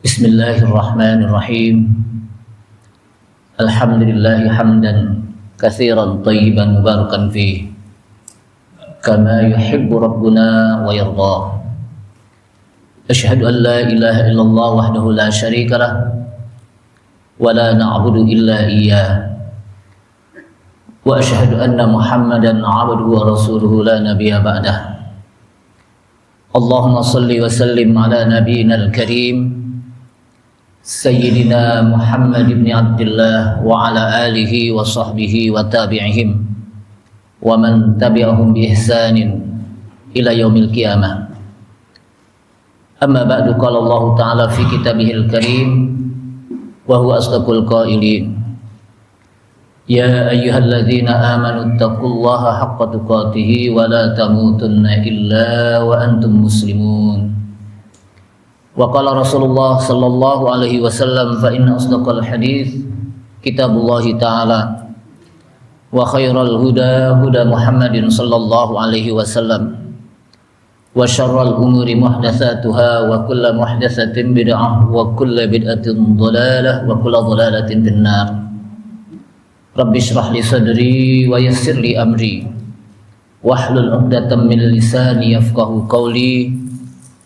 Bismillahirrahmanirrahim. Alhamdulillahi hamdan katsiran thayyiban mubarakan fihi kama yuhibbu rabbuna wa yarda. Asyhadu an la ilaha illallah wahdahu la syarika lah wa la na'budu illa iyyah. Wa asyhadu anna Muhammadan 'abduhu wa rasuluhu la nabiyya ba'dah. Allahumma salli wa sallim ala nabiyyina al-karim Sayyidina Muhammad ibn Abdullah wa ala alihi wa sahbihi wa tabi'ihim wa man tabi'ahum bi ihsanin ila yaumil qiyamah. Amma ba'du, qala Allah ta'ala fi kitabihil karim wa huwa asdaqul qailin. Ya ayyuhalladzina amanu taqullaha haqqa tuqatih wa la tamutunna illa wa antum muslimun. Wa qala Rasulullah sallallahu alaihi wasallam fa inna asdaqal hadits kitabullah ta'ala wa khairal huda huda Muhammadin sallallahu alaihi wasallam wa syarral umuri muhdatsatuha wa kullu muhdatsatin bid'ah wa kullu bid'atin dhalalah wa kullu dhalalatin finnar. Rabbi shrah li sadri wa yassir li amri wahlul 'uqdatam min lisani yafqahu qawli.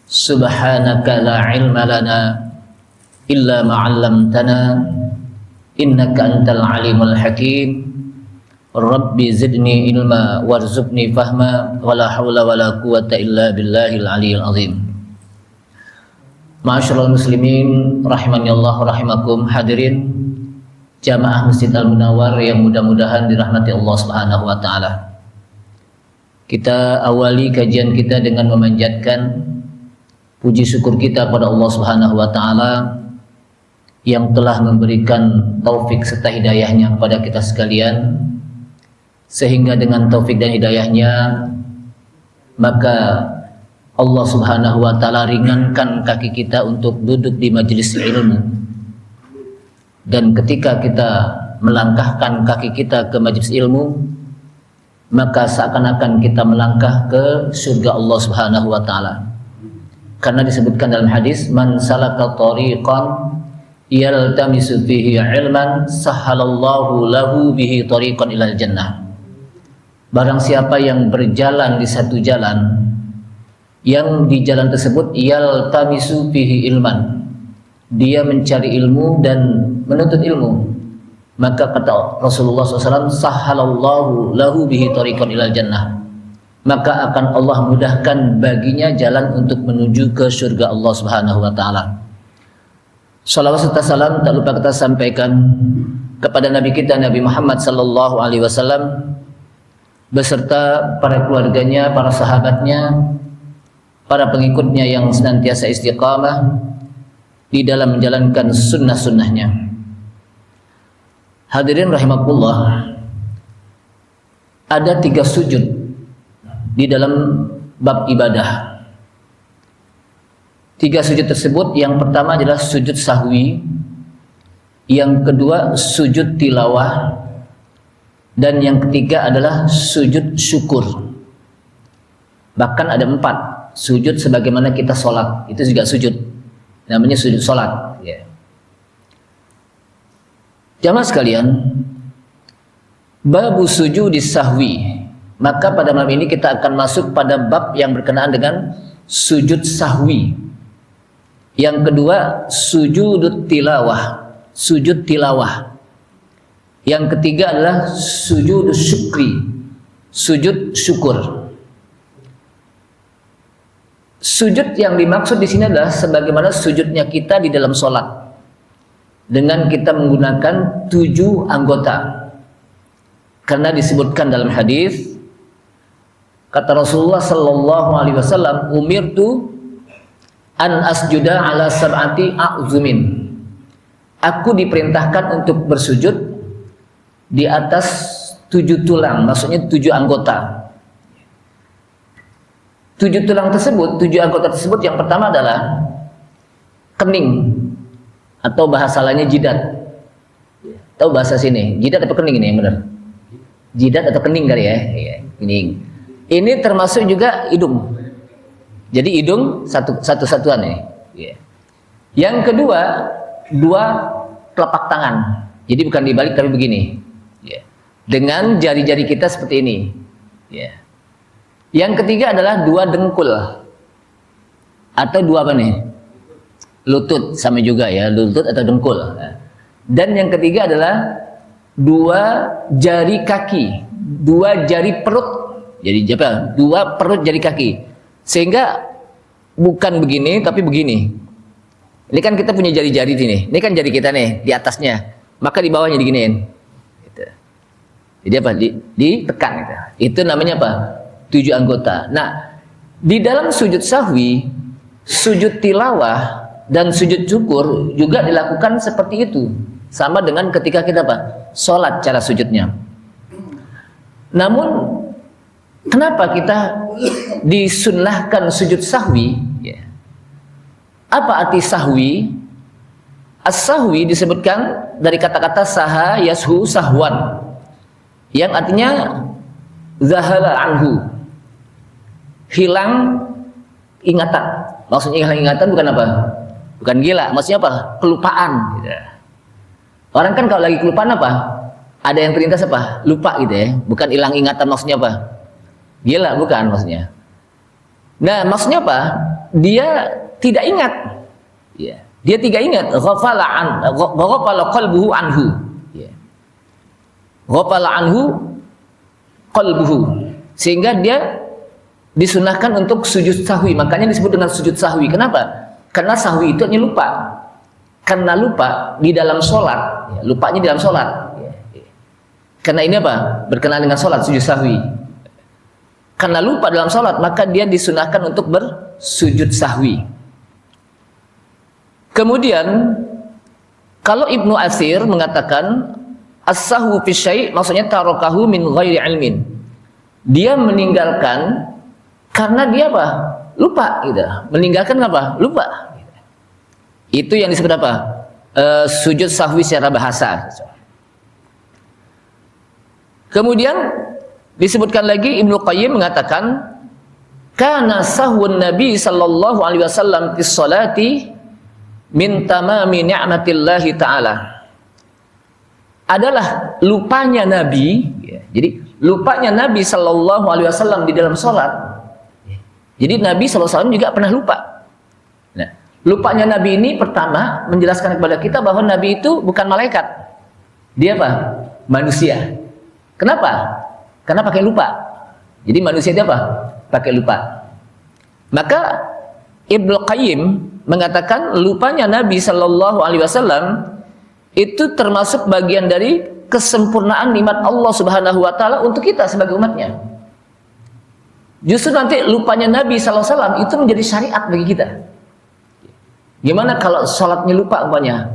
Subhanaka la ilma lana illa ma 'allamtana innaka antal alimul hakim. Rabbi zidni ilma warzuqni fahma wa la haula wa la quwwata illa billahil aliyyil azim. Ma'asyiral muslimin rahimani Allah rahimakum. Hadirin jamaah Masjid Al-Munawwar yang mudah-mudahan dirahmati Allah Subhanahu wa taala. Kita awali kajian kita dengan memanjatkan puji syukur kita pada Allah Subhanahu wa taala yang telah memberikan taufik serta hidayahnya kepada kita sekalian, sehingga dengan taufik dan hidayahnya maka Allah Subhanahu wa taala ringankan kaki kita untuk duduk di majelis ilmu. Dan ketika kita melangkahkan kaki kita ke majelis ilmu, maka seakan-akan kita melangkah ke surga Allah Subhanahu wa taala. Karena disebutkan dalam hadis, man salaka tariqan yaltamisu fihi ilman sahhalallahu lahu bihi tariqan ilal jannah. Barang siapa yang berjalan di satu jalan, yang di jalan tersebut yaltamisu fihi ilman, dia mencari ilmu dan menuntut ilmu, maka kata Rasulullah SAW, sahhalallahu lahu bihi tariqan ilal jannah, maka akan Allah mudahkan baginya jalan untuk menuju ke surga Allah Subhanahu wa taala. Shalawat serta salam tak lupa kita sampaikan kepada Nabi kita Nabi Muhammad sallallahu alaihi wasallam beserta para keluarganya, para sahabatnya, para pengikutnya yang senantiasa istiqamah di dalam menjalankan sunnah-sunnahnya. Hadirin rahimakumullah, ada 3 sujud di dalam bab ibadah. 3 sujud tersebut, yang pertama adalah sujud sahwi, yang kedua sujud tilawah, dan yang ketiga adalah sujud syukur. Bahkan ada 4 sujud sebagaimana kita sholat, itu juga sujud, namanya sujud sholat ya. Jamaah sekalian, babu sujudi sahwi, maka pada malam ini kita akan masuk pada bab yang berkenaan dengan sujud sahwi. Yang kedua sujud tilawah, sujud tilawah. Yang ketiga adalah sujud syukri, sujud syukur. Sujud yang dimaksud di sini adalah sebagaimana sujudnya kita di dalam sholat, dengan kita menggunakan 7 anggota. Karena disebutkan dalam hadis, kata Rasulullah sallallahu alaihi wasallam, umirtu an asjuda ala sab'ati a'zumin. Aku diperintahkan untuk bersujud di atas 7 tulang, maksudnya 7 anggota. 7 tulang tersebut, 7 anggota tersebut, yang pertama adalah kening, atau bahasa lainnya jidat. Tahu bahasa sini, jidat atau kening ini yang benar? Jidat atau kening kali ya? Iya, kening. Ini termasuk juga hidung. Jadi hidung satu-satuan ya. Yang kedua, dua telapak tangan. Jadi bukan dibalik tapi begini. Ya. Dengan jari-jari kita seperti ini. Ya. Yang ketiga adalah dua dengkul. Atau dua apa nih? Lutut, sama juga ya, lutut atau dengkul. Dan yang ketiga adalah dua jari kaki, dua jari perut. Jadi apa? Dua perut jari kaki. Sehingga bukan begini tapi begini. Ini kan kita punya jari-jari sini. Ini kan jari kita nih di atasnya. Maka di bawahnya diginiin. Gitu. Jadi apa? Ditekan gitu. Itu namanya apa? 7 anggota. Nah, di dalam sujud sahwi, sujud tilawah dan sujud syukur juga dilakukan seperti itu. Sama dengan ketika kita apa? Sholat cara sujudnya. Namun kenapa kita disunnahkan sujud sahwi? Ya. Apa arti sahwi? As-sahwi disebutkan dari kata-kata saha yashu sahwan, yang artinya zahala anhu, hilang ingatan. Maksudnya hilang ingatan bukan apa? Bukan gila, maksudnya apa? Kelupaan. Gitu. Orang kan kalau lagi kelupaan apa? Ada yang terlintas apa? Lupa gitu ya. Bukan hilang ingatan maksudnya apa? Gila, bukan maksudnya. Nah, maksudnya apa? Dia tidak ingat. Ya. Dia tidak ingat. Ghafala qalbuhu anhu. Ya. Ghafala anhu qalbuhu. Sehingga dia disunahkan untuk sujud sahwi. Makanya disebut dengan sujud sahwi. Kenapa? Karena sahwi itu hanya lupa. Karena lupa di dalam sholat, ya, lupanya di dalam sholat. Ya. Karena ini apa? Berkenaan dengan sholat, sujud sahwi. Karena lupa dalam sholat, maka dia disunahkan untuk bersujud sahwi. Kemudian, kalau Ibnu Atsir mengatakan as-sahwu fi syai', maksudnya tarakahu min ghairi ilmin. Dia meninggalkan karena dia apa? Lupa gitu. Meninggalkan apa? Lupa. Itu yang disebut apa? Sujud sahwi secara bahasa. Kemudian disebutkan lagi Ibnu Qayyim mengatakan kana sahwun Nabi sallallahu alaihi wasallam fi sholati min tamami ni'matillahi ta'ala. Adalah lupanya Nabi, ya. Jadi lupanya Nabi sallallahu alaihi wasallam di dalam sholat. Jadi Nabi sallallahu alaihi wasallam juga pernah lupa. Nah, lupanya Nabi ini pertama menjelaskan kepada kita bahwa Nabi itu bukan malaikat. Dia apa? Manusia. Kenapa? Karena pakai lupa. Jadi manusia dia apa? Pakai lupa. Maka Ibnu Qayyim mengatakan lupanya Nabi Shallallahu Alaihi Wasallam itu termasuk bagian dari kesempurnaan nikmat Allah Subhanahu Wa Taala untuk kita sebagai umatnya. Justru nanti lupanya Nabi Shallallahu Alaihi Wasallam itu menjadi syariat bagi kita. Gimana kalau sholatnya lupa umpamanya,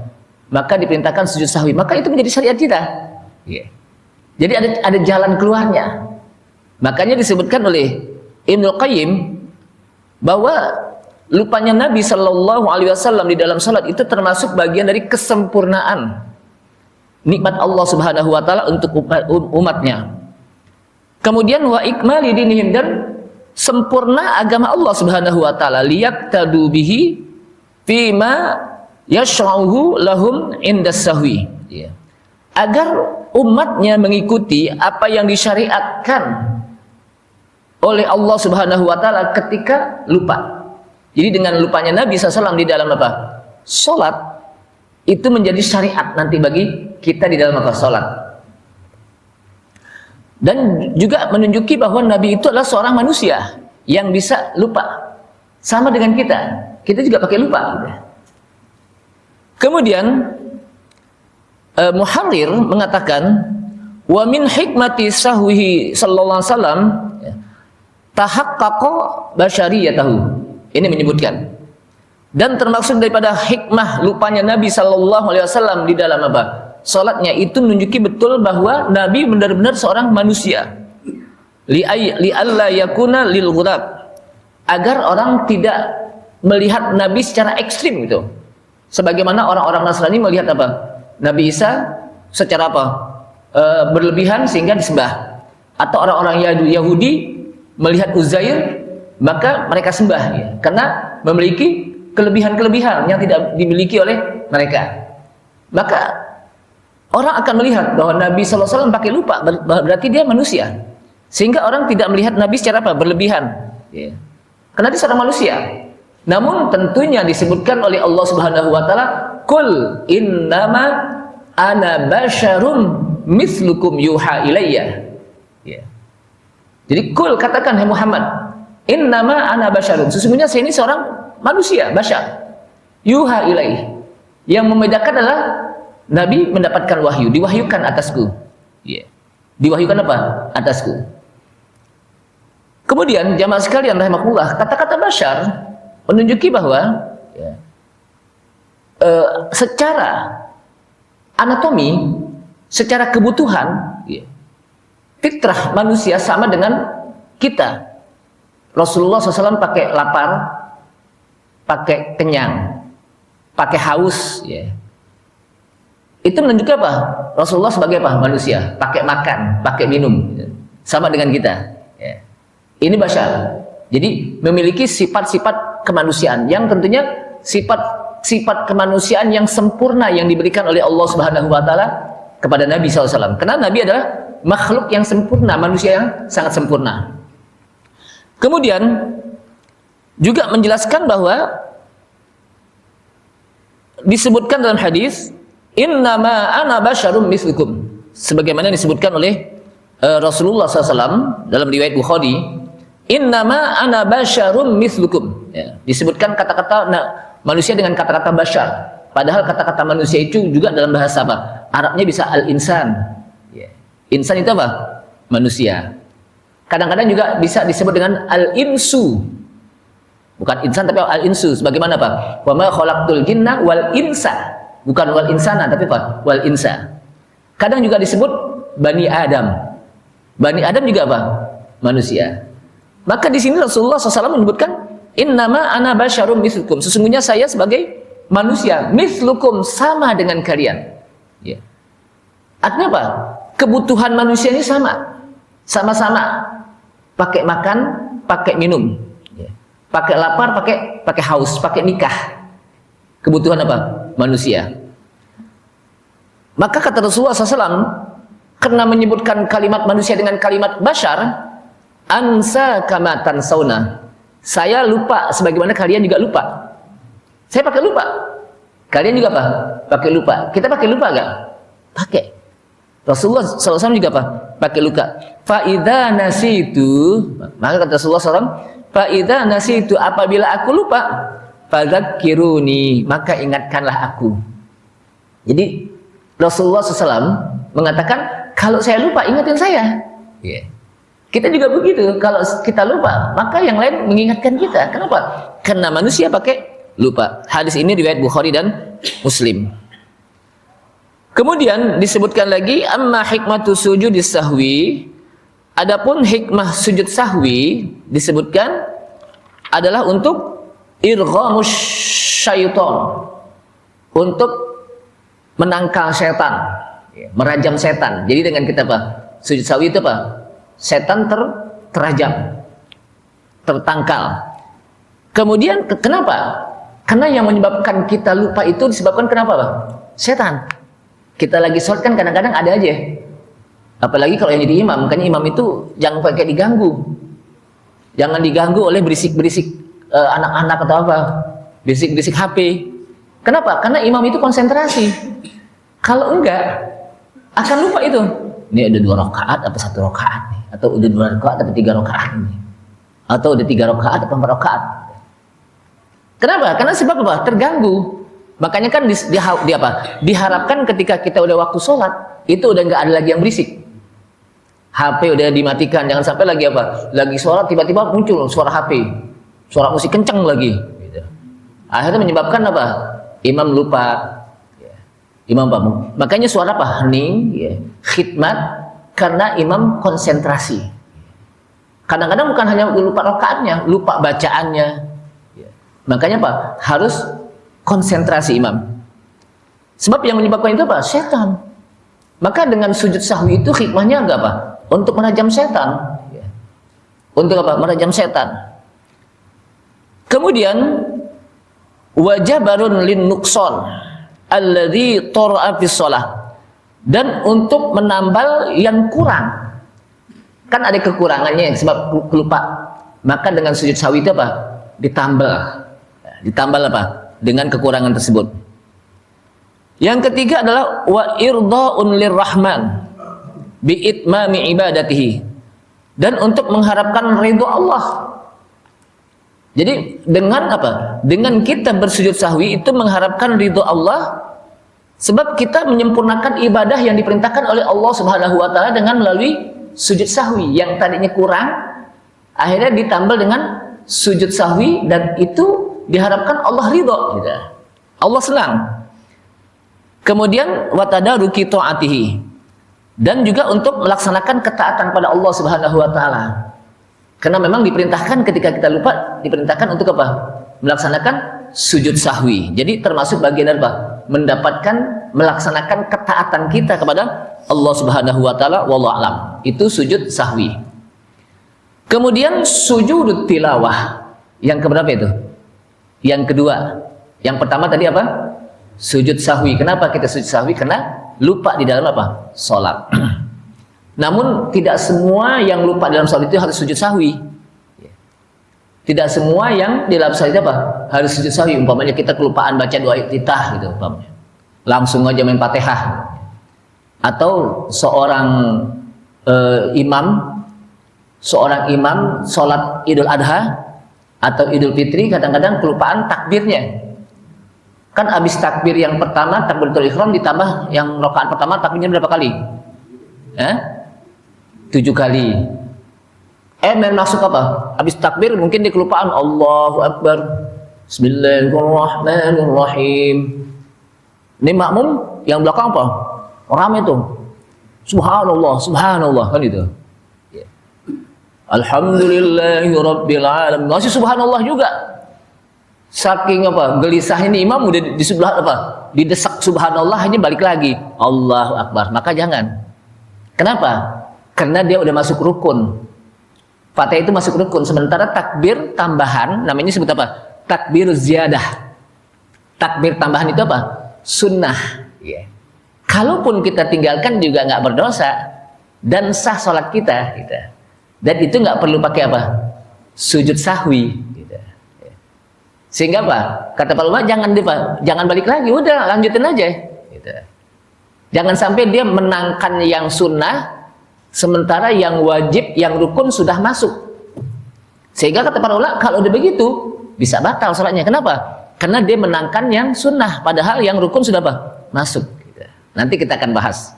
maka diperintahkan sujud sahwi, maka itu menjadi syariat kita. Yeah. Jadi ada jalan keluarnya. Makanya disebutkan oleh Ibnu Qayyim bahwa lupanya Nabi Shallallahu Alaihi Wasallam di dalam sholat itu termasuk bagian dari kesempurnaan nikmat Allah Subhanahu Wa Taala untuk umatnya. Kemudian wa ikmali dinihim, dan sempurna agama Allah Subhanahu Wa Taala liyaqtadu bihi fima yashra'uhu lahum indas sahwi. Ya. Agar umatnya mengikuti apa yang disyariatkan oleh Allah Subhanahu Wa Taala ketika lupa. Jadi dengan lupanya Nabi SAW di dalam apa? Sholat, itu menjadi syariat nanti bagi kita di dalam apa? Sholat. Dan juga menunjuki bahwa Nabi itu adalah seorang manusia yang bisa lupa. Sama dengan kita. Kita juga pakai lupa. Kemudian Muharrir mengatakan wa min hikmati sahwihi sallallahu alaihi wasallam tahaqqaqa basyariyatahu. Ini menyebutkan, dan termasuk daripada hikmah lupanya Nabi Sallallahu Alaihi Wasallam di dalam apa? Salatnya itu menunjuki betul bahwa Nabi benar-benar seorang manusia. Li alla yakuna lil ghurab, agar orang tidak melihat Nabi secara ekstrim gitu. Sebagaimana orang-orang Nasrani melihat apa? Nabi Isa secara apa? Berlebihan sehingga disembah. Atau orang-orang Yahudi melihat Uzair, maka mereka sembah ya, karena memiliki kelebihan-kelebihan yang tidak dimiliki oleh mereka. Maka orang akan melihat bahwa Nabi SAW pakai lupa, berarti dia manusia. Sehingga orang tidak melihat Nabi secara apa? Berlebihan. Ya. Karena dia seorang manusia. Namun tentunya disebutkan oleh Allah Subhanahu wa taala, "Qul innama ana basyarum mithlukum yuha ilayya." Ya. Jadi qul, katakan hai Muhammad, innama ana basyarum, sesungguhnya saya ini seorang manusia, basyar. Yuha ilayya. Yang membedakan adalah Nabi mendapatkan wahyu, diwahyukan atasku. Ya. Diwahyukan apa? Atasku. Kemudian jamaah sekalian rahimakumullah, kata-kata basyar menunjuki bahwa ya, secara anatomi, secara kebutuhan, ya, fitrah manusia sama dengan kita. Rasulullah SAW pakai lapar, pakai kenyang, pakai haus, ya. Itu menunjukkan apa? Rasulullah sebagai apa? Manusia, pakai makan, pakai minum, ya. Sama dengan kita. Ya. Ini basyar. Jadi memiliki sifat-sifat kemanusiaan yang tentunya sifat kemanusiaan yang sempurna yang diberikan oleh Allah Subhanahu wa taala kepada Nabi SAW. Karena Nabi adalah makhluk yang sempurna, manusia yang sangat sempurna. Kemudian juga menjelaskan bahwa disebutkan dalam hadis, innama ana basyarum mislukum, sebagaimana disebutkan oleh Rasulullah SAW dalam riwayat Bukhari, innama ana basyarum mislukum. Ya, disebutkan kata-kata manusia dengan kata-kata basyar. Padahal kata-kata manusia itu juga dalam bahasa apa? Arabnya bisa al-insan. Ya. Insan itu apa? Manusia. Kadang-kadang juga bisa disebut dengan al-insu. Bukan insan tapi al-insu. Sebagaimana apa? Wa ma khalaqtul jinna wal insa. Bukan wal insana tapi apa? Wal insa. Kadang juga disebut Bani Adam. Bani Adam juga apa? Manusia. Maka di sini Rasulullah SAW menyebutkan innama ana basyarum mislukum. Sesungguhnya saya sebagai manusia, mislukum, sama dengan kalian. Ya. Artinya apa? Kebutuhan manusia ini sama. Sama-sama. Pakai makan, pakai minum. Ya. Pakai lapar, pakai haus, pakai nikah. Kebutuhan apa? Manusia. Maka kata Rasulullah SAW, karena menyebutkan kalimat manusia dengan kalimat basyar, ansa kama tansawna, saya lupa sebagaimana kalian juga lupa. Saya pakai lupa, kalian juga apa? Pakai lupa. Kita pakai lupa gak? Pakai. Rasulullah SAW juga apa? Pakai lupa. Fa'idha nasitu, maka kata Rasulullah SAW, fa'idha nasitu, apabila aku lupa, fadzakiruni, maka ingatkanlah aku. Jadi Rasulullah SAW mengatakan, kalau saya lupa, ingatkan saya. Yeah. Kita juga begitu, kalau kita lupa, maka yang lain mengingatkan kita. Kenapa? Karena manusia pakai lupa. Hadis ini riwayat Bukhari dan Muslim. Kemudian disebutkan lagi, amma hikmatu sujudis sahwi, adapun hikmah sujud sahwi disebutkan adalah untuk irghamus syaitan, untuk menangkal setan, merajam setan. Jadi dengan kita apa? Sujud sahwi itu apa? Setan terajam, tertangkal. Kemudian kenapa? Karena yang menyebabkan kita lupa itu disebabkan kenapa, Pak? Setan. Kita lagi sholat kan kadang-kadang ada aja. Apalagi kalau yang jadi imam, makanya imam itu jangan pakai diganggu. Jangan diganggu oleh berisik-berisik anak-anak atau apa, berisik-berisik HP. Kenapa? Karena imam itu konsentrasi. Kalau enggak, akan lupa itu. Ini ada 2 rakaat apa 1 rakaat nih? Atau udah 2 rakaat atau 3 rakaat nih? Atau udah 3 rakaat atau 4 rakaat? Kenapa? Karena sebab apa? Terganggu. Makanya kan diharapkan ketika kita udah waktu sholat, itu udah nggak ada lagi yang berisik. HP udah dimatikan, jangan sampai lagi apa? Lagi sholat tiba-tiba muncul suara HP, suara musik kenceng lagi. Gitu. Akhirnya menyebabkan apa? Imam lupa. Imam bangun. Makanya suara apa? Hening, ya. Khidmat, karena imam konsentrasi. Kadang-kadang bukan hanya lupa rakaatnya, lupa bacaannya. Ya. Makanya apa? Harus konsentrasi imam. Sebab yang menyebabkan itu apa? Setan. Maka dengan sujud sahwi itu hikmahnya enggak apa? Untuk merajam setan. Ya. Untuk apa? Merajam setan. Kemudian wa jabarun lin nuqsan alladzi tara'a fi shalah, dan untuk menambal yang kurang. Kan ada kekurangannya sebab lupa. Maka dengan sujud sahwi itu apa? Ditambal apa? Dengan kekurangan tersebut. Yang ketiga adalah wa irda'un lirrahman bi itmami ibadatihi, dan untuk mengharapkan ridho Allah. Jadi dengan apa? Dengan kita bersujud sahwi itu mengharapkan ridho Allah, sebab kita menyempurnakan ibadah yang diperintahkan oleh Allah Subhanahu wa taala dengan melalui sujud sahwi. Yang tadinya kurang akhirnya ditambal dengan sujud sahwi, dan itu diharapkan Allah ridho gitu. Allah senang. Kemudian watadaruki ta'atihi, dan juga untuk melaksanakan ketaatan pada Allah Subhanahu wa taala. Karena memang diperintahkan ketika kita lupa, diperintahkan untuk apa? Melaksanakan sujud sahwi. Jadi termasuk bagian apa? Melaksanakan ketaatan kita kepada Allah Subhanahu wa taala, wallahu alam. Itu sujud sahwi. Kemudian sujud tilawah. Yang keberapa itu? Yang kedua. Yang pertama tadi apa? Sujud sahwi. Kenapa kita sujud sahwi? Karena lupa di dalam apa? Salat. Namun tidak semua yang lupa dalam salat itu harus sujud sahwi. Tidak semua yang di dalam salat itu apa? Harus sujud sahwi. Umpamanya kita kelupaan baca doa iftitah gitu umpamanya. Langsung aja main Fatihah. Atau seorang imam salat Idul Adha atau Idul Fitri kadang-kadang kelupaan takbirnya. Kan habis takbir yang pertama, takbiratul ihram, ditambah yang rakaat pertama takbirnya berapa kali? 7 kali. Main masuk apa? Habis takbir mungkin dia kelupaan Allahu Akbar, Bismillahirrahmanirrahim. Ini makmum yang belakang apa? Orang itu Subhanallah, Subhanallah, kan itu. Alhamdulillahirabbil alamin. Masih Subhanallah juga. Saking apa? Gelisah ini imam udah di sebelah apa? Didesak Subhanallah, hanya balik lagi Allahu Akbar. Maka jangan. Kenapa? Karena dia udah masuk rukun. Fatihah itu masuk rukun. Sementara takbir tambahan namanya sebut apa? Takbir ziyadah. Takbir tambahan itu apa? Sunnah. Kalaupun kita tinggalkan juga nggak berdosa dan sah sholat kita. Gitu. Dan itu nggak perlu pakai apa? Sujud sahwi. Gitu. Sehingga apa? Kata para ulama jangan balik lagi, udah lanjutin aja. Gitu. Jangan sampai dia menangkan yang sunnah, sementara yang wajib, yang rukun sudah masuk. Sehingga kata para ulama kalau udah begitu bisa batal sholatnya. Kenapa? Karena dia menangkan yang sunnah, padahal yang rukun sudah apa? Masuk. Gitu. Nanti kita akan bahas.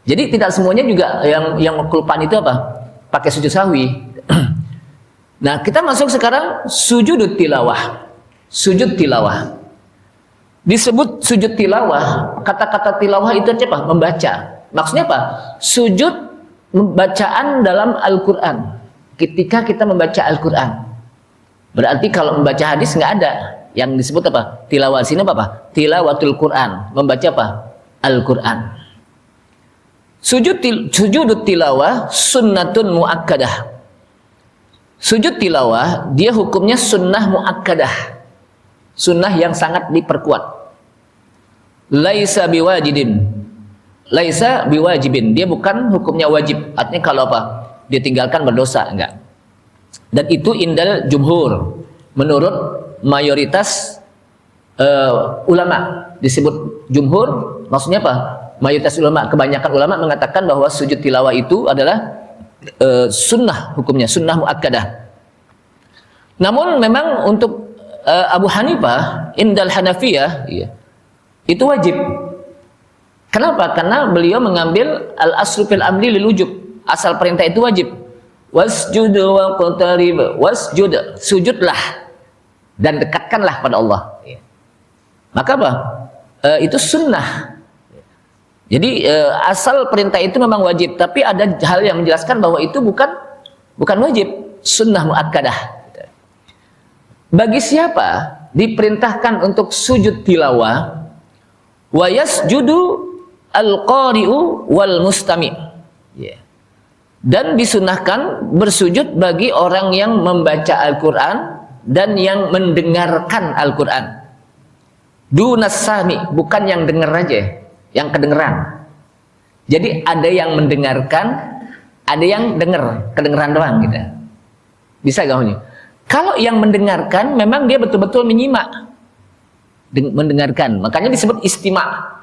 Jadi tidak semuanya juga yang kelupaan itu apa? Pakai sujud sahwi. Nah, kita masuk sekarang sujud tilawah. Sujud tilawah. Disebut sujud tilawah, kata-kata tilawah itu apa? Membaca. Maksudnya apa? Sujud bacaan dalam Al-Quran. Ketika kita membaca Al-Quran. Berarti kalau membaca hadis nggak ada. Yang disebut apa? Tilawah. Sini apa? Tilawatul Quran. Membaca apa? Al-Quran. Sujud tilawah sunnatun muakkadah. Sujud tilawah dia hukumnya sunnah muakkadah. Sunnah yang sangat diperkuat. Laisa biwajibin. Laisa biwajibin. Dia bukan hukumnya wajib. Artinya kalau apa? Dia tinggalkan berdosa, enggak. Dan itu indal jumhur. Menurut mayoritas ulama. Disebut jumhur, maksudnya apa? Mayoritas ulama, kebanyakan ulama mengatakan bahwa sujud tilawah itu adalah sunnah hukumnya, sunnah muakkadah. Namun memang untuk Abu Hanifah, indal Hanafiyah, itu wajib. Kenapa? Karena beliau mengambil al-aslu fil amri lil wujub. Asal perintah itu wajib. Wasjud wa qatarib. Wasjud, sujudlah dan dekatkanlah pada Allah. Maka apa? Itu sunnah. Jadi asal perintah itu memang wajib, tapi ada hal yang menjelaskan bahwa itu bukan wajib, sunnah muakkadah. Bagi siapa diperintahkan untuk sujud tilawah, wa yasjudu al-qari'u wal mustami'. Dan disunahkan bersujud bagi orang yang membaca Al-Quran dan yang mendengarkan Al-Quran. Dunasami, bukan yang dengar aja, yang kedengeran. Jadi ada yang mendengarkan, ada yang dengar, kedengeran doang gitu. Bisa gak Huni? Kalau yang mendengarkan memang dia betul-betul menyimak, mendengarkan. Makanya disebut istima'.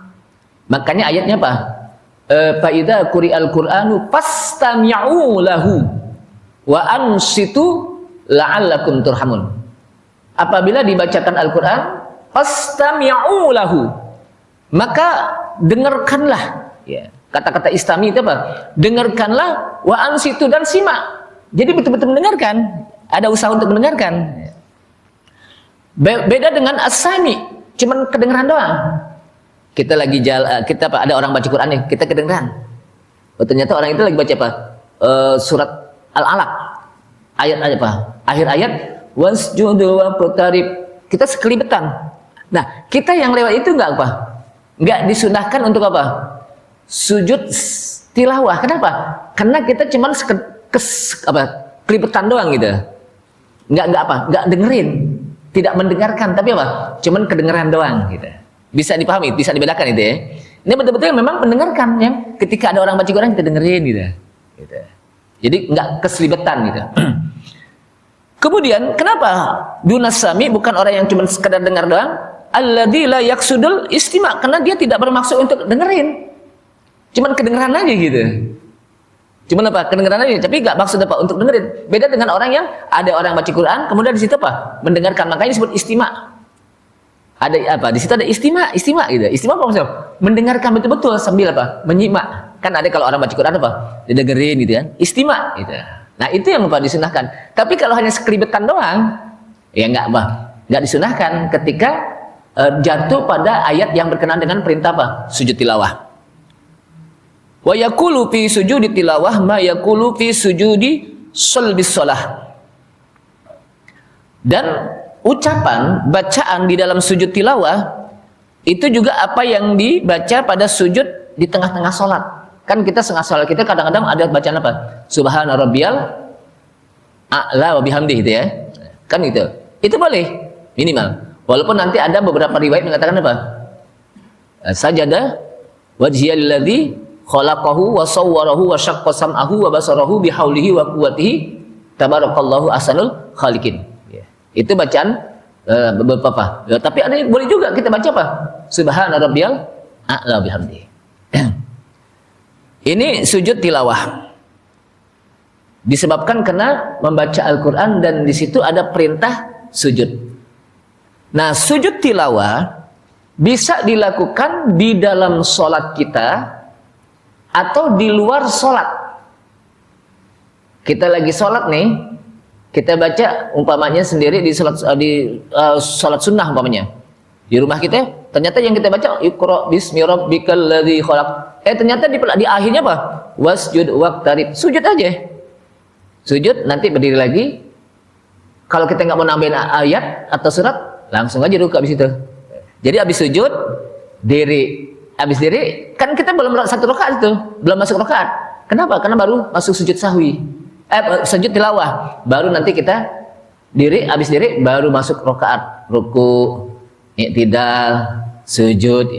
Makanya ayatnya apa? Fa idza quri'al Qur'anu fastami'u lahu wa ansitu la'allakum turhamun. Apabila dibacakan Al-Qur'an, fastami'u lahu, maka dengarkanlah. Ya, kata-kata istami itu apa? Dengarkanlah, wa ansitu, dan simak. Jadi betul-betul mendengarkan, ada usaha untuk mendengarkan. Beda dengan as-sami, cuman kedengaran doang. Kita lagi jalan, ada orang baca Quran nih, kita kedengeran. Oh, ternyata orang itu lagi baca apa? Surat Al-Alaq. Ayat apa? Akhir ayat wasjudu waqtarib. Kita sekelibetan. Nah, kita yang lewat itu enggak apa? Enggak disunahkan untuk apa? Sujud tilawah. Kenapa? Karena kita cuman kelibetan doang gitu. Enggak apa? Enggak dengerin. Tidak mendengarkan, tapi apa? Cuman kedengeran doang gitu. Bisa dipahami, bisa dibedakan itu ya. Ini betul-betul memang mendengarkan ya. Ketika ada orang baca Quran kita dengerin gitu. Jadi enggak keselibetan gitu. Kemudian kenapa dunasami bukan orang yang cuma sekedar dengar doang? Alladzi la yaqsudul istima', karena dia tidak bermaksud untuk dengerin. Cuman kedengeran aja gitu. Cuman apa? Kedengeran aja, tapi enggak maksud apa untuk dengerin. Beda dengan orang yang ada orang baca Quran kemudian di situ apa? Mendengarkan. Makanya disebut istima'. Ada apa? Di situ ada istima gitu. Istima apa maksudnya? Mendengarkan betul-betul sambil apa? Menyimak. Kan ada kalau orang baca Quran apa? Didengerin gitu kan. Istima gitu. Nah, itu yang apa disunahkan. Tapi kalau hanya sekelibetan doang, ya enggak apa? Enggak disunahkan ketika jatuh pada ayat yang berkenaan dengan perintah apa? Sujud tilawah. Wa yaqulu fi sujudi tilawah ma yaqulu fi sujudi shalbis shalah. Dan ucapan, bacaan di dalam sujud tilawah itu juga apa yang dibaca pada sujud di tengah-tengah sholat. Kan kita setengah sholat kita kadang-kadang ada bacaan apa? Subhana rabbiyal a'la wa bihamdihi gitu ya. Kan gitu. Itu boleh minimal. Walaupun nanti ada beberapa riwayat mengatakan apa? Sajada wajhiyal ladzi khalaqahu wa sawwarahu wa syaqqa sam'ahu wa basarahu bihaulihi wa quwwatihi tabarakallahu ahsanul khaliqin. Itu bacaan beberapa. Ya, tapi ada boleh juga kita baca apa? Subhana rabbiyal a'la bihamdi. Ini sujud tilawah. Disebabkan karena membaca Al-Qur'an dan di situ ada perintah sujud. Nah, sujud tilawah bisa dilakukan di dalam sholat kita atau di luar sholat. Kita lagi sholat nih, kita baca umpamanya sendiri di salat sunnah umpamanya. Di rumah kita ternyata yang kita baca Iqra bismi rabbikal ladzi khalaq. Ternyata di akhirnya apa? Wasjud waqtarib. Sujud aja. Sujud, nanti berdiri lagi. Kalau kita nggak mau nambahin ayat atau surat, langsung aja rukuk habis itu. Jadi habis sujud, diri. Habis diri, kan kita belum satu rakaat itu, belum masuk rakaat. Kenapa? Karena baru masuk sujud sahwi. Sujud tilawah, baru nanti kita diri, habis diri baru masuk rakaat, ruku, i'tidal, sujud,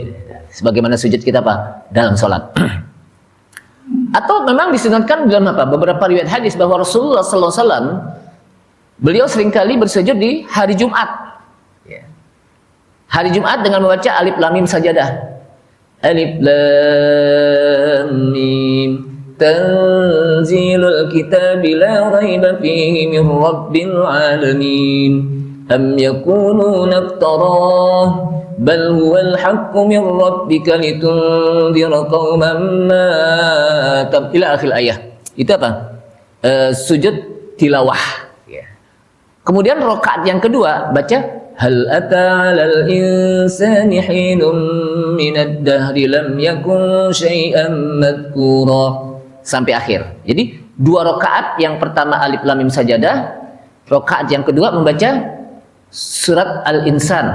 sebagaimana sujud kita apa dalam sholat. Atau memang disunatkan dalam apa? Beberapa riwayat hadis bahwa Rasulullah SAW beliau seringkali bersujud di hari Jumat. Hari Jumat dengan membaca alif lam mim sajadah. Alif lam mim. Tanzilul kitabi la raiba fihi min rabbil alamin. Am yakununa iftarah bal huwal haqqu min rabbika litundhira qauman ma ila akhir ayat. Itu apa? Sujud tilawah. Kemudian rakaat yang kedua baca hal ata 'alal insani hinum minad dahri lam yakun syai'an madhkura sampai akhir. Jadi dua rakaat, yang pertama alif lam mim sajadah, rakaat yang kedua membaca surat Al-Insan.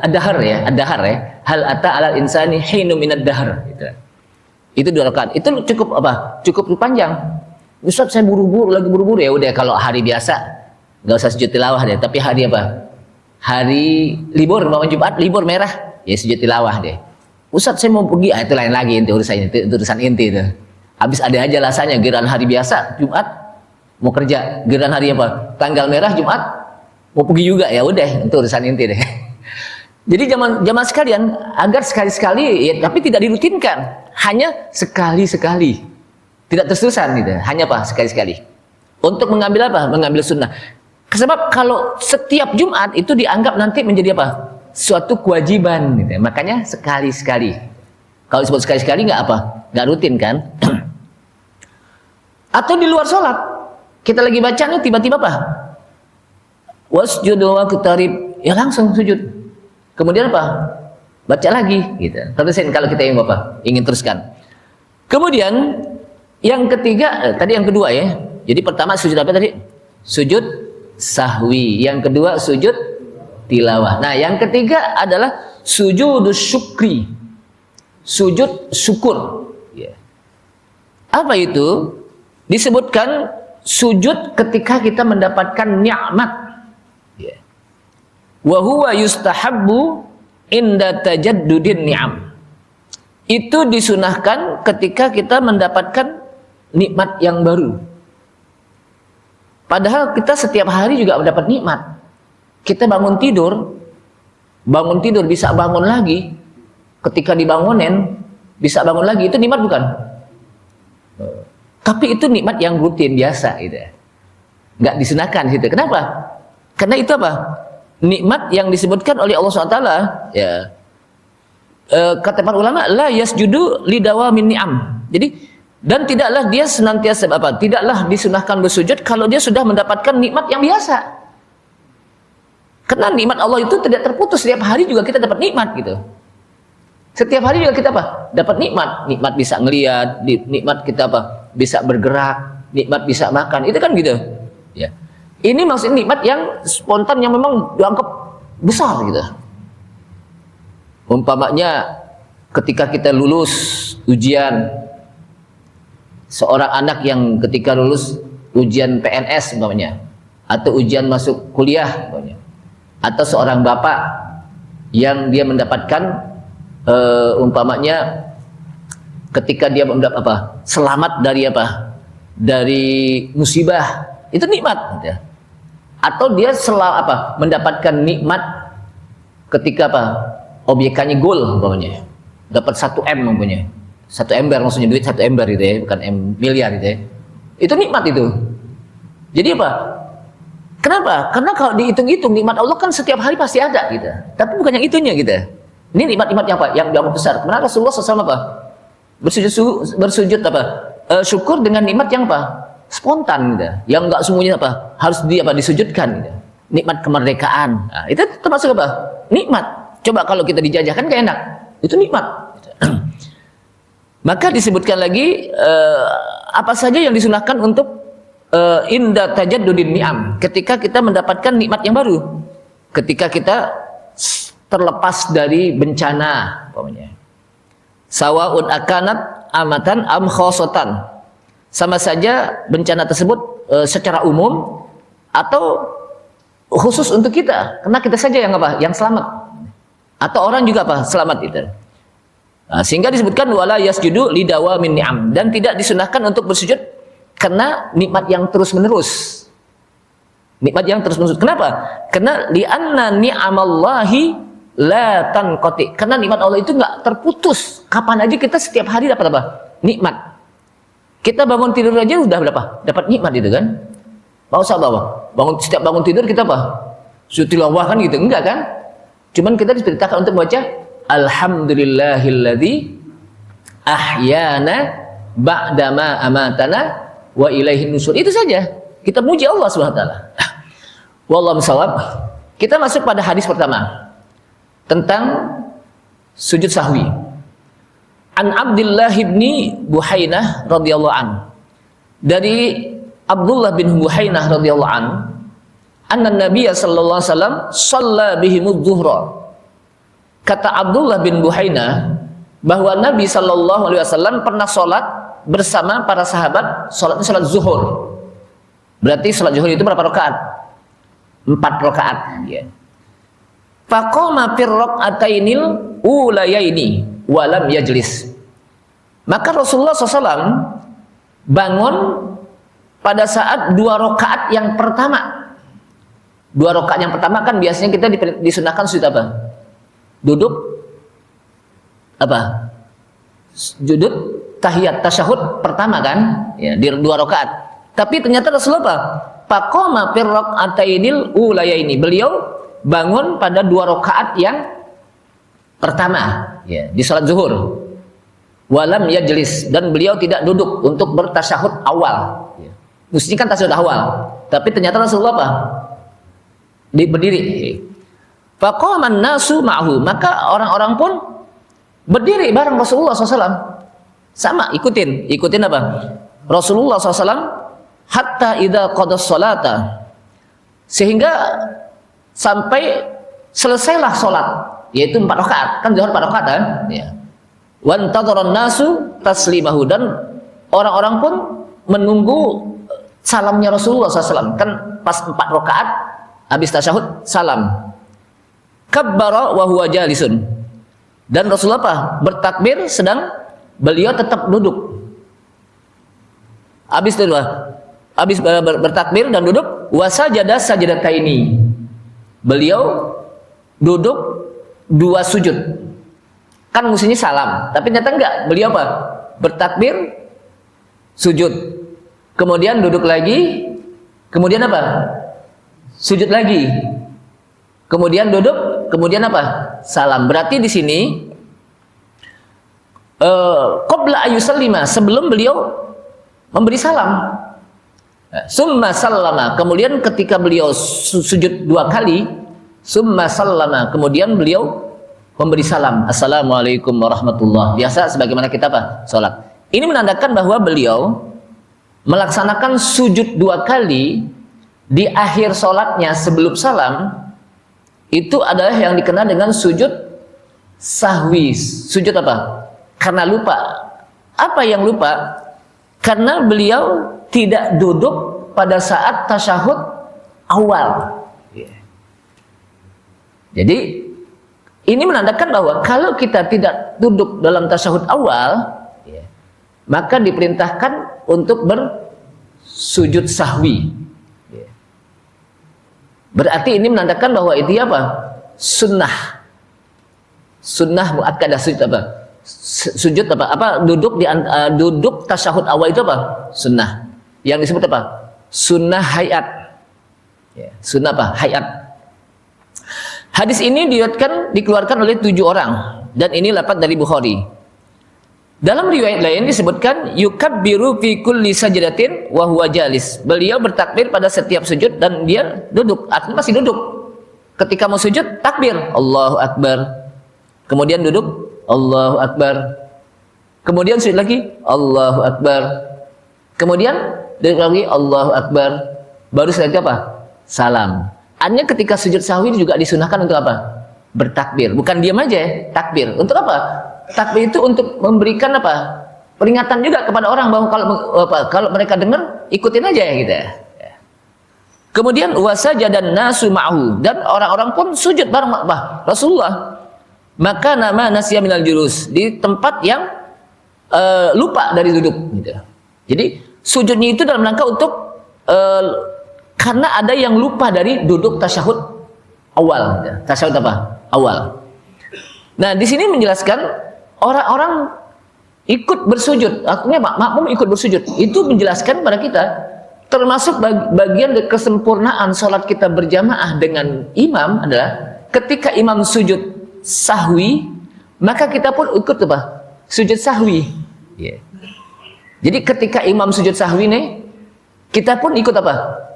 Ad-Dahr ya, Ad-Dahr ya. Hal ata 'alal insani hinum minad dahr gitu. Itu dua rakaat. Itu cukup apa? Cukup panjang. Ustaz, saya buru-buru, lagi buru-buru. Ya udah, kalau hari biasa nggak usah sujud tilawah deh, tapi hari apa? hari libur, malam Jumat libur merah, ya sujud tilawah deh. Ustaz saya mau pergi, itu lain lagi, itu urusan inti itu. Habis ada aja alasannya, giliran hari biasa Jumat mau kerja, giliran hari apa? Tanggal merah Jumat mau pergi juga, ya udah, itu urusan inti deh. Jadi zaman sekalian, agar sekali-sekali, ya, tapi tidak dirutinkan, hanya sekali-sekali, tidak terus-terusan gitu, hanya apa? Sekali-sekali. Untuk mengambil apa? Mengambil sunnah. Sebab kalau setiap Jumat itu dianggap nanti menjadi apa? Suatu kewajiban gitu. Makanya sekali-sekali. Kalau disebut sekali-sekali nggak apa? Nggak rutin kan? Atau di luar sholat, kita lagi baca nih tiba-tiba apa? Wasjudu waqtarib, ya langsung sujud. Kemudian apa? Baca lagi gitu. Terusin kalau kita ingin teruskan. Kemudian yang ketiga, tadi yang kedua ya. Jadi pertama sujud apa tadi? Sujud sahwi. Yang kedua sujud tilawah. Nah, yang ketiga adalah sujud syukri. Sujud syukur. Ya. Apa itu? Disebutkan sujud ketika kita mendapatkan nikmat. Ya. Wa huwa yustahabbu inda tajaddudin ni'am. Itu disunahkan ketika kita mendapatkan nikmat yang baru. Padahal kita setiap hari juga mendapat nikmat. Kita bangun tidur bisa bangun lagi. Ketika dibangunin bisa bangun lagi, itu nikmat bukan? Tapi itu nikmat yang rutin biasa gitu. Nggak disunahkan gitu. Kenapa? Karena itu apa? Nikmat yang disebutkan oleh Allah SWT, ya. Kata para ulama, la yasjudu lidawamin ni'am. Jadi dan tidaklah dia senantiasa apa? Tidaklah disunahkan bersujud kalau dia sudah mendapatkan nikmat yang biasa. Karena nikmat Allah itu tidak terputus, setiap hari juga kita dapat nikmat gitu. Setiap hari juga kita apa? Dapat nikmat. Nikmat bisa ngelihat, nikmat kita apa? Bisa bergerak, nikmat bisa makan. Itu kan gitu. Ya. Ini maksudnya nikmat yang spontan yang memang dianggap besar gitu. Umpamanya ketika kita lulus ujian, seorang anak yang ketika lulus ujian PNS umpamanya, atau ujian masuk kuliah umpamanya, atau seorang bapak yang dia mendapatkan umpamanya ketika dia mendapat apa? Selamat dari apa? Dari musibah, itu nikmat gitu. Atau dia mendapatkan nikmat ketika apa? Objekannya gol umpamanya, dapat 1 M umpamanya. 1 ember, maksudnya duit 1 ember gitu ya, bukan miliar gitu ya. Itu nikmat itu. Jadi apa? Kenapa? Karena kalau dihitung-hitung nikmat Allah kan setiap hari pasti ada gitu. Tapi bukan yang itunya gitu. Ini nikmat-nikmat yang apa? Yang dianggap besar. Karena Rasulullah SAW apa? Bersujud apa? Syukur dengan nikmat yang apa? Spontan gitu. Yang enggak semuanya apa? Harus disujudkan gitu. Nikmat kemerdekaan. Nah, itu termasuk apa? Nikmat. Coba kalau kita dijajah kan gak enak. Itu nikmat. Maka disebutkan lagi apa saja yang disunahkan untuk inda tajaddudin ni'am, ketika kita mendapatkan nikmat yang baru, ketika kita terlepas dari bencana umpamanya. Sawaun akanat amatan am khosotan. Sama saja bencana tersebut secara umum atau khusus untuk kita, karena kita saja yang apa? Yang selamat. Atau orang juga apa? Selamat itu. Nah, sehingga disebutkan wala yasjudu lidawamin ni'am, dan tidak disunahkan untuk bersujud karena nikmat yang terus-menerus. Nikmat yang terus-menerus. Kenapa? Karena li'anna ni'amallahi la tanqati. Karena nikmat Allah itu enggak terputus. Kapan aja kita setiap hari dapat apa? Nikmat. Kita bangun tidur aja udah berapa? Dapat nikmat itu kan? Mau usah bawa. Setiap bangun tidur kita apa? Sujud tilawah kan gitu? Enggak kan? Cuman kita diperintahkan untuk baca alhamdulillahilladzi ahyana ba'dama amatana wa ilaihin nusur. Itu saja. Kita muji Allah Subhanahu wa taala. Wallahu shawab. Kita masuk pada hadis pertama tentang sujud sahwi. An Abdullah bin Buhainah radhiyallahu an. Dari Abdullah bin Buhainah radhiyallahu an, anna Nabiy sallallahu alaihi wasallam shalla bihimudz zuhra. Kata Abdullah bin Buhainah bahwa Nabi sallallahu alaihi wasallam pernah salat bersama para sahabat, salatnya salat zuhur. Berarti salat zuhur itu berapa rakaat? 4 rakaat ya. Faqama fir raq'atainil ulayaini wa lam yajlis. Maka Rasulullah SAW bangun pada saat 2 rakaat yang pertama. 2 rakaat yang pertama kan biasanya kita disunahkan sujud apa? Duduk apa? Duduk tahiyat tasyahud pertama kan? Ya, di 2 rakaat. Tapi ternyata Rasulullah apa? Faqama fir raq'atainil ulayaini. Beliau bangun pada 2 rakaat yang pertama, ya, di salat zuhur. Walam yajlis, dan beliau tidak duduk untuk bertasyahud awal. Ya. Mestinya kan tasyahud awal, tapi ternyata Rasulullah apa? Berdiri. Faqaman nasu ma'hu, maka orang-orang pun berdiri bareng Rasulullah SAW. Sama, ikutin apa? Rasulullah SAW hatta idza qada sholata, sehingga sampai selesailah sholat, yaitu 4 rakaat, kan zuhur 4 rakaat kan? Ya. Wan tadharan nasu taslimahu, dan orang-orang pun menunggu salamnya Rasulullah SAW. Kan pas 4 rakaat habis tasyahud salam. Kabbara wa huwa jalisun, dan Rasulullah apa? Bertakbir sedang beliau tetap duduk. Habis itu bertakbir dan duduk, wasajada sajadataini. Beliau duduk 2 sujud. Kan mestinya salam, tapi ternyata enggak. Beliau apa? Bertakbir, sujud. Kemudian duduk lagi, kemudian apa? Sujud lagi. Kemudian duduk, kemudian apa? Salam. Berarti di sini qabla ayyusallima, sebelum beliau memberi salam. Summa sallama, kemudian ketika beliau sujud 2 kali, summa sallama, kemudian beliau memberi salam, assalamualaikum warahmatullah, biasa sebagaimana kita apa? Salat. Ini menandakan bahwa beliau melaksanakan sujud 2 kali di akhir salatnya sebelum salam. Itu adalah yang dikenal dengan sujud sahwi. Sujud apa? Karena lupa. Apa yang lupa? Karena beliau tidak duduk pada saat tasyahud awal. Jadi ini menandakan bahwa kalau kita tidak duduk dalam tasyahud awal, maka diperintahkan untuk bersujud sahwi. Berarti ini menandakan bahwa itu apa? Sunnah. Sunnah muakkadah, sujud apa? Sujud apa? Duduk tasyahud awal itu apa? Sunnah. Yang disebut apa? Sunnah hayat. Sunnah apa? Hayat. Hadis ini dikeluarkan oleh 7 orang, dan ini lafaz dari Bukhari. Dalam riwayat lain disebutkan yukabbiru fi kulli sajdatin wa huwa jalis. Beliau bertakbir pada setiap sujud dan dia duduk, artinya masih duduk. Ketika mau sujud takbir, Allahu akbar. Kemudian duduk, Allahu akbar. Kemudian sujud lagi, Allahu akbar. Kemudian duduk lagi, Allahu akbar. Baru setelah itu apa? Salam. Artinya ketika sujud sahwi juga disunahkan untuk apa? Bertakbir. Bukan diam aja, takbir. Untuk apa? Takbir itu untuk memberikan apa? Peringatan juga kepada orang bahwa kalau mereka dengar, ikutin aja ya gitu ya. Kemudian wasajadan nasu ma'hu, dan orang-orang pun sujud bareng Rasulullah. Maka nama nasya minal julus, di tempat yang lupa dari duduk gitu. Jadi sujudnya itu dalam rangka untuk karena ada yang lupa dari duduk tasyahud awal. Tasyahud apa? Awal. Nah, di sini menjelaskan orang-orang ikut bersujud, artinya makmum ikut bersujud. Itu menjelaskan pada kita termasuk bagian dari kesempurnaan sholat kita berjamaah dengan imam adalah ketika imam sujud sahwi, maka kita pun ikut apa? Sujud sahwi. Jadi ketika imam sujud sahwi nih, kita pun ikut apa?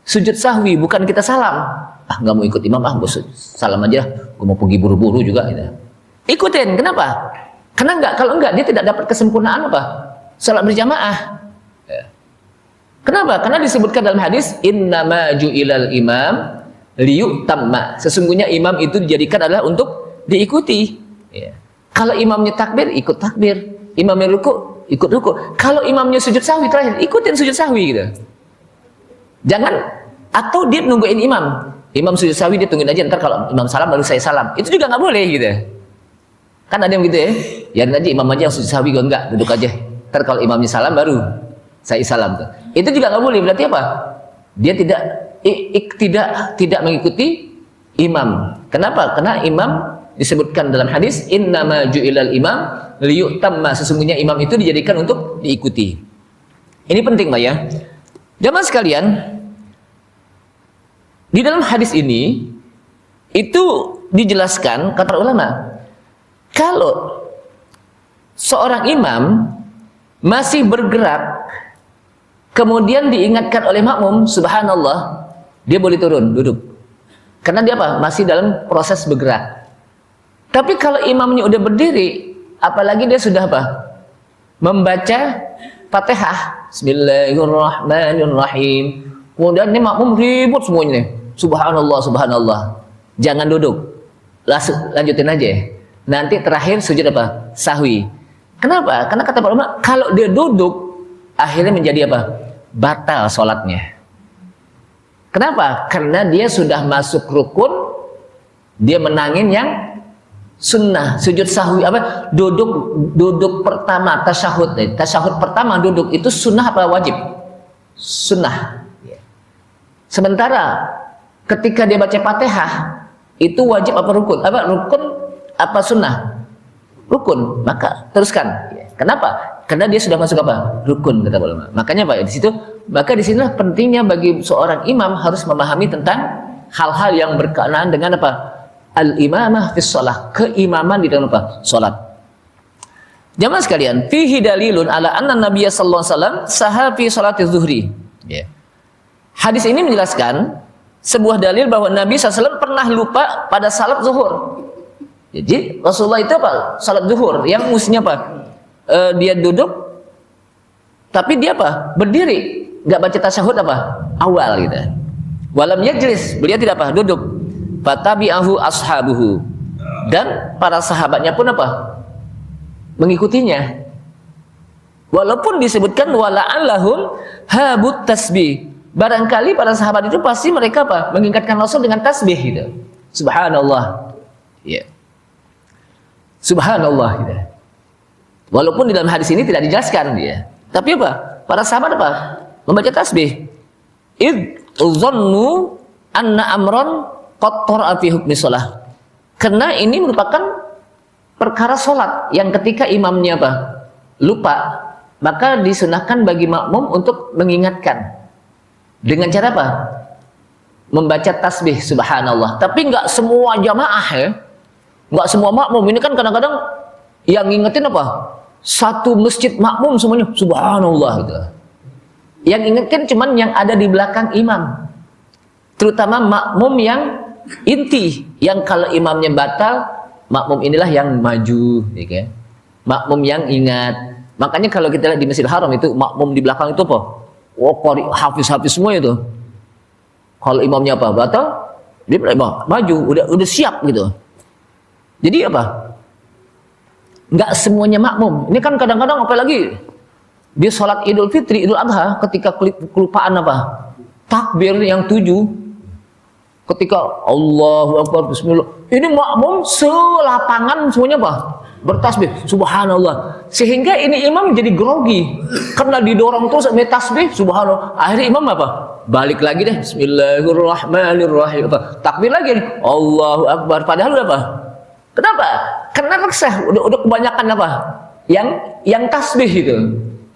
Sujud sahwi, bukan kita salam. Nggak mau ikut imam, gue salam aja, gue mau pergi buru-buru juga gitu. Ikutin, kenapa? Karena kalau enggak dia tidak dapat kesempurnaan apa? Salat berjamaah. Kenapa? Karena disebutkan dalam hadis innama ju'ilal imam liyutamma. Sesungguhnya imam itu dijadikan adalah untuk diikuti. Kalau imamnya takbir, ikut takbir. Imamnya ruku, ikut ruku. Kalau imamnya sujud sahwi terakhir, ikutin sujud sahwi gitu. Jangan, atau dia nungguin imam. Imam sujud sahwi dia tungguin aja, ntar kalau imam salam baru saya salam. Itu juga nggak boleh gitu. Kan ada yang gitu ya. Biarin aja imam aja yang sujud sahwi, gue enggak, duduk aja. Ntar kalau imamnya salam baru saya salam tuh. Itu juga nggak boleh. Berarti apa? Dia tidak mengikuti imam. Kenapa? Karena imam disebutkan dalam hadis innama ju'ilal imam liyutamma, sesungguhnya imam itu dijadikan untuk diikuti. Ini penting Pak ya. Jamaah sekalian, di dalam hadis ini itu dijelaskan kata ulama, kalau seorang imam masih bergerak kemudian diingatkan oleh makmum, subhanallah, dia boleh turun duduk. Karena dia apa? Masih dalam proses bergerak. Tapi kalau imamnya udah berdiri, apalagi dia sudah apa? Membaca Fatihah, Bismillahirrahmanirrahim. Kemudian ini makmum ribut semuanya nih. Subhanallah, subhanallah. Jangan duduk. Lanjutin aja. Nanti terakhir sujud apa? Sahwi. Kenapa? Karena kata para ulama, kalau dia duduk akhirnya menjadi apa? Batal sholatnya. Kenapa? Karena dia sudah masuk rukun, dia menangin yang sunnah, sujud sahwi apa? Duduk pertama tasyahud. Tasyahud pertama duduk itu sunnah apa wajib? Sunnah. Sementara ketika dia baca Fatihah itu wajib apa rukun? Apa rukun apa sunnah? Rukun. Maka teruskan. Kenapa? Karena dia sudah masuk apa? Rukun kata ulama. Makanya Pak, di situ, maka di sinilah pentingnya bagi seorang imam harus memahami tentang hal-hal yang berkenaan dengan apa? Al-imamah fis shalah, keimaman di dalam apa? Salat. Jamaah sekalian, fihi dalilun ala anna Nabiyya sallallahu alaihi wasallam saha fi salati zuhri. Ya. Hadis ini menjelaskan sebuah dalil bahwa Nabi SAW pernah lupa pada salat zuhur. Jadi Rasulullah itu apa? Salat zuhur yang mestinya apa? Dia duduk, tapi dia apa? Berdiri, nggak baca tasyahud apa? Awal gitu. Walam yajlis, beliau tidak apa? Duduk. Fatabi'ahu ashabuhu, dan para sahabatnya pun apa? Mengikutinya. Walaupun disebutkan wala'allahum habut tasbih. Barangkali para sahabat itu pasti mereka apa? Mengingatkan Rasul dengan tasbih gitu. Subhanallah. Ya. Subhanallah gitu. Walaupun di dalam hadis ini tidak dijelaskan dia. Tapi apa? Para sahabat apa? Membaca tasbih. Id uzannu anna amran qattara fi hukmi shalah. Karena ini merupakan perkara salat yang ketika imamnya apa? Lupa, maka disunahkan bagi makmum untuk mengingatkan. Dengan cara apa? Membaca tasbih subhanallah. Tapi enggak semua jamaah ya. Enggak semua makmum. Ini kan kadang-kadang yang ngingetin apa? Satu masjid makmum semuanya subhanallah gitu. Yang ingatkan cuman yang ada di belakang imam, terutama makmum yang inti, yang kalau imamnya batal, makmum inilah yang maju, ya kan? Makmum yang ingat. Makanya kalau kita lihat di Masjidil Haram itu makmum di belakang itu apa? Oh, hafiz-hafiz semua itu. Kalau imamnya apa batal, dia maju, udah siap gitu. Jadi apa? Nggak semuanya makmum. Ini kan kadang-kadang apalagi dia sholat Idul Fitri, Idul Adha, ketika kelupaan apa? Takbir yang 7. Ketika Allahu Akbar, Bismillah. Ini makmum selapangan semuanya apa? Bertasbih, subhanallah. Sehingga ini imam jadi grogi. Karena didorong terus sampai tasbih, subhanallah. Akhirnya imam apa? Balik lagi deh, Bismillahirrahmanirrahim. Takbir lagi, Allahu Akbar. Padahal udah apa? Kenapa? Karena resah, udah kebanyakan apa? Yang tasbih itu.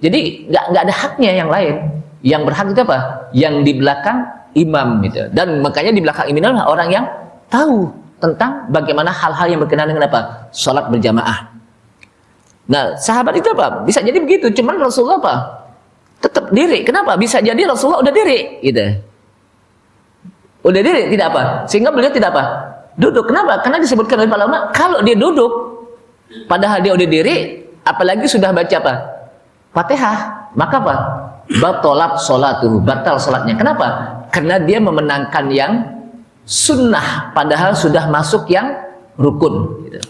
Jadi nggak ada haknya yang lain. Yang berhak itu apa? Yang di belakang imam gitu. Dan makanya di belakang imam adalah orang yang tahu tentang bagaimana hal-hal yang berkenaan dengan apa? Salat berjamaah. Nah, sahabat itu apa? Bisa jadi begitu. Cuman Rasulullah apa? Tetap diri. Kenapa? Bisa jadi Rasulullah udah diri, gitu. Udah diri, tidak apa? Sehingga beliau tidak apa? Duduk. Kenapa? Karena disebutkan oleh para ulama, kalau dia duduk, padahal dia udah diri, apalagi sudah baca apa? Fatihah, maka apa? Batalat sholatuhu, batal sholatnya. Kenapa? Karena dia memenangkan yang sunnah, padahal sudah masuk yang rukun. Gitu.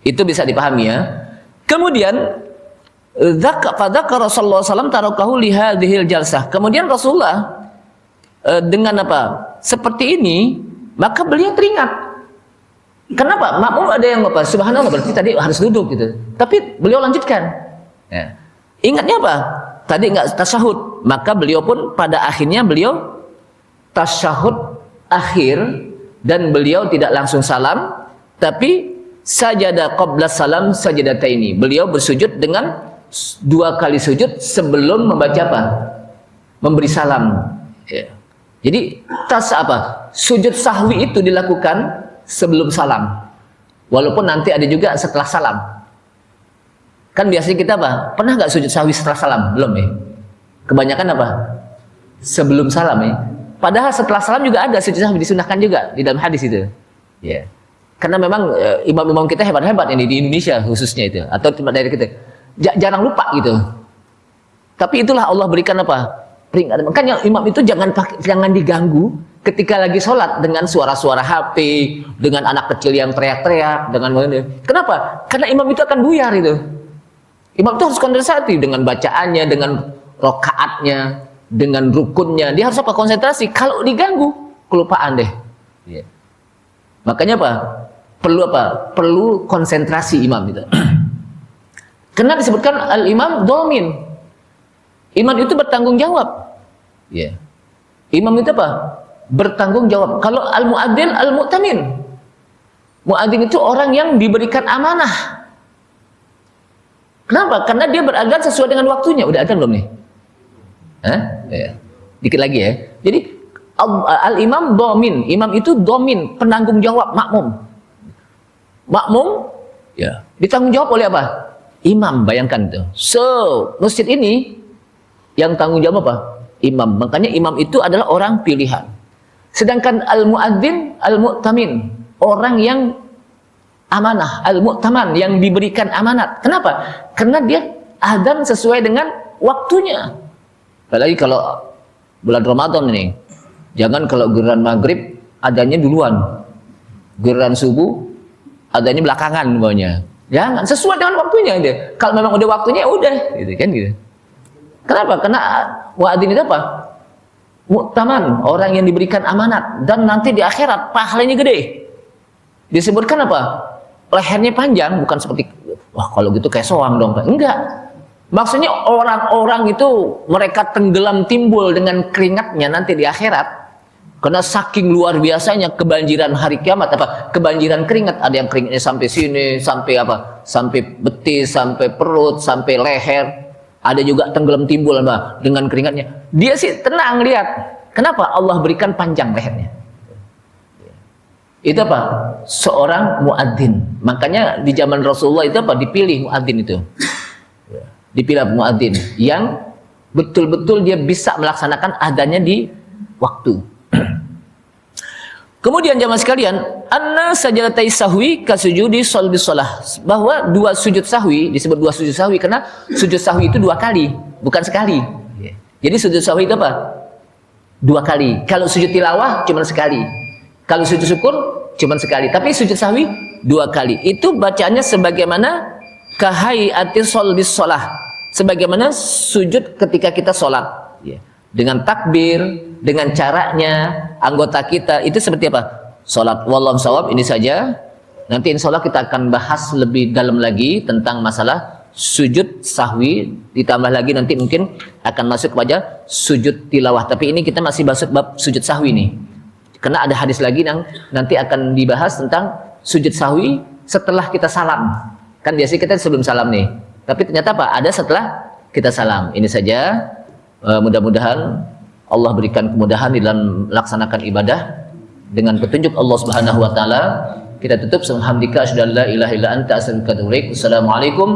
Itu bisa dipahami ya. Kemudian, Rasulullah SAW tarakahu lihadhil jalsah. Kemudian Rasulullah dengan apa? Seperti ini, maka beliau teringat. Kenapa? Makmum ada yang apa? Subhanallah, berarti tadi harus duduk gitu. Tapi beliau lanjutkan. Ya. Ingatnya apa? Tadi enggak tasyahud, maka beliau pun pada akhirnya beliau tasyahud akhir dan beliau tidak langsung salam, tapi sajadah qabla salam sajadataini. Beliau bersujud dengan 2 kali sujud sebelum membaca apa? Memberi salam. Ya. Jadi sujud sahwi itu dilakukan sebelum salam. Walaupun nanti ada juga setelah salam. Kan biasanya kita apa? Pernah nggak sujud sahwi setelah salam? Belum ya? Kebanyakan apa? Sebelum salam ya. Padahal setelah salam juga ada sujud sahwi, disunahkan juga di dalam hadis itu. Ya. Karena memang imam-imam kita hebat-hebat ini di Indonesia khususnya itu, atau dari kita jarang lupa gitu. Tapi itulah Allah berikan apa? Peringatan. Makanya imam itu jangan diganggu ketika lagi sholat dengan suara-suara HP, dengan anak kecil yang teriak-teriak, kenapa? Karena imam itu akan buyar itu. Imam itu harus konsentrasi dengan bacaannya, dengan rokaatnya, dengan rukunnya. Dia harus apa? Konsentrasi. Kalau diganggu, kelupaan deh. Ya. Makanya apa? Perlu apa? Perlu konsentrasi imam itu. Karena disebutkan al-imam domin. Imam itu bertanggung jawab. Ya. Imam itu apa? Bertanggung jawab. Kalau al-muadzin al-mu'tamin. Muadzin itu orang yang diberikan amanah. Kenapa? Karena dia beradzan sesuai dengan waktunya. Udah adzan belum nih? Hah? Ya. Dikit lagi ya. Jadi al-imam domin. Imam itu domin, penanggung jawab makmum. Makmum ya, ditanggung jawab oleh apa? Imam, bayangkan itu. So, masjid ini yang tanggung jawab apa? Imam. Makanya imam itu adalah orang pilihan. Sedangkan al-muadzin al-mu'tamin, orang yang amanah, al-mu'taman, yang diberikan amanat. Kenapa? Karena dia adzan sesuai dengan waktunya. Apalagi kalau bulan Ramadan ini, jangan kalau giliran maghrib adzannya duluan, giliran subuh adzannya belakangan pokoknya. Jangan, sesuai dengan waktunya dia. Kalau memang udah waktunya udah, gitu kan gitu. Kenapa? Karena muadzin itu apa? Mu'taman, orang yang diberikan amanat, dan nanti di akhirat pahalanya gede. Disebutkan apa? Lehernya panjang, bukan seperti wah kalau gitu kayak soang dong. Enggak. Maksudnya orang-orang itu mereka tenggelam timbul dengan keringatnya nanti di akhirat. Karena saking luar biasanya kebanjiran hari kiamat, apa? Kebanjiran keringat, ada yang keringatnya sampai sini, sampai apa? Sampai betis, sampai perut, sampai leher. Ada juga tenggelam timbul apa? Dengan keringatnya. Dia sih tenang lihat. Kenapa? Allah berikan panjang lehernya. Itu apa? Seorang muadzin. Makanya di zaman Rasulullah itu apa? Dipilih muadzin itu. Dipilih muadzin yang betul-betul dia bisa melaksanakan adanya di waktu. Kemudian jamaah sekalian, anna sajadatai sahwi kasujudi sholbi sholah. Bahwa 2 sujud sahwi, disebut 2 sujud sahwi karena sujud sahwi itu 2 kali, bukan sekali. Jadi sujud sahwi itu apa? 2 kali. Kalau sujud tilawah cuma sekali. Kalau sujud syukur cuma sekali. Tapi sujud sahwi 2 kali. Itu bacaannya sebagaimana kahayati sholbi sholah. Sebagaimana sujud ketika kita sholat. Dengan takbir, dengan caranya, anggota kita itu seperti apa? Sholat. Wallahu shawab, ini saja. Nanti insya Allah kita akan bahas lebih dalam lagi tentang masalah sujud sahwi. Ditambah lagi nanti mungkin akan masuk kepada sujud tilawah. Tapi ini kita masih masuk bab sujud sahwi nih. Karena ada hadis lagi yang nanti akan dibahas tentang sujud sahwi setelah kita salam. Kan biasanya kita sebelum salam nih. Tapi ternyata apa? Ada setelah kita salam. Ini saja. Mudah-mudahan Allah berikan kemudahan di dalam melaksanakan ibadah dengan petunjuk Allah Subhanahu wa taala. Kita tutup subhanaka asyhadu an la ilaha illa anta astaghfiruka wa atubu ilaik. Assalamualaikum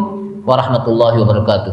warahmatullahi wabarakatuh.